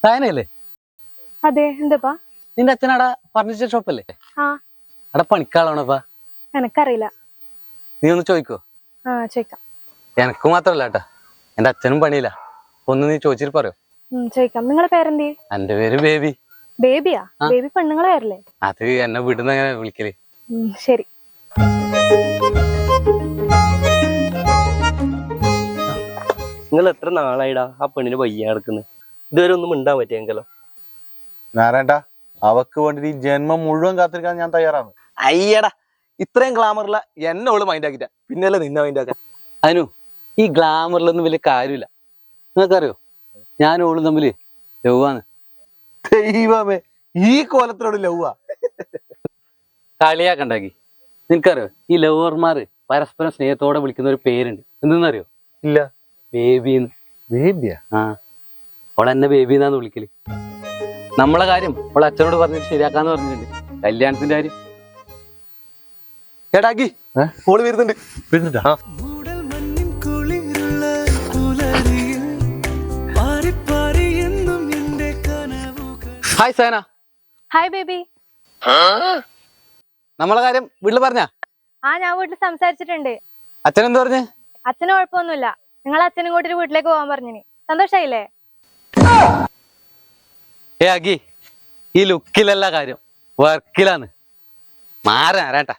സായനല്ലേ? അതെ, എന്താ? നിന്റെ അച്ഛനടാ ഫർണിച്ചർ ഷോപ്പല്ലേ? ആ, അവിടെ പണിക്കാളാണോപ്പാ? എനക്കറിയില്ല. നീ ഒന്ന് ചോദിക്കോ? ചോദിക്കാം. എനക്ക് മാത്രല്ല കേട്ടാ, എന്റെ അച്ഛനും പണിയില്ല. ഒന്ന് നീ ചോദിച്ചിട്ട് പറയോ? ചോദിക്കാം. നിങ്ങളെ പേരെന്തേ? എന്റെ പേര് ബേബി. ബേബിയാ? ബേബി പെണ്ണുങ്ങളെ പേരല്ലേ? അത് എന്നെ വീട്ടിൽ നിന്ന് എങ്ങനെ വിളിക്കല്? ശരി. നിങ്ങൾ എത്ര നാളായിടാ ആ പെണ്ണിന് വയ്യ നടക്കുന്നത്? ഇതുവരെ ഒന്നും മിണ്ടാൻ പറ്റിയെങ്കിലോ? നാരായണ, അവക്ക് വേണ്ടി ഈ ജന്മം മുഴുവൻ കാത്തിരിക്കാൻ ഞാൻ തയ്യാറാണ്. അയ്യടാ, ഇത്രയും ഗ്ലാമറില എന്നെ ഓള് മൈൻഡ് ആക്കിട്ട, പിന്നല്ലേ നിന്നെ മൈൻഡ് ആക്കാൻ? അതിനു ഈ ഗ്ലാമറിലൊന്നും വലിയ കാര്യമില്ല. നിങ്ങൾക്കറിയോ, ഞാൻ ഓളും തമ്മില് ലവാണ്. ദൈവമേ, ഈ കോലത്തിനോട് ലവ്വാ? കളിയാക്കണ്ടാക്കി. നിനക്കറിയോ, ഈ ലവർമാര് പരസ്പരം സ്നേഹത്തോടെ വിളിക്കുന്ന ഒരു പേരുണ്ട്. എന്തെന്നറിയോ? ഇല്ല. ബേബിന്ന്. ബേബിയാ? ആ, അവളെന്നെ ബേബി എന്നാന്ന് വിളിക്കല്. നമ്മളെ കാര്യം അവളെ അച്ഛനോട് പറഞ്ഞിട്ട് ശരിയാക്കാന്ന് പറഞ്ഞിട്ടുണ്ട്. കല്യാണത്തിന്റെ കാര്യം കേട്ടാക്കി ഓള് വരുന്നുണ്ട്. വരുന്നുണ്ടാ? ഹായ് സേന. Hi baby. നമ്മളെ കാര്യം വീട്ടിൽ പറഞ്ഞാ? ഞാൻ വീട്ടിൽ സംസാരിച്ചിട്ടുണ്ട്. അച്ഛനെന്ത് പറഞ്ഞ്? അച്ഛന് കുഴപ്പമൊന്നുമില്ല. നിങ്ങൾ അച്ഛനും കൂട്ടി വീട്ടിലേക്ക് പോകാൻ പറഞ്ഞിനി. സന്തോഷായില്ലേ? ഏ അഗി, ഈ ലുക്കിലല്ല കാര്യം, വർക്കിലാന്ന്. മാറാട്ടാ.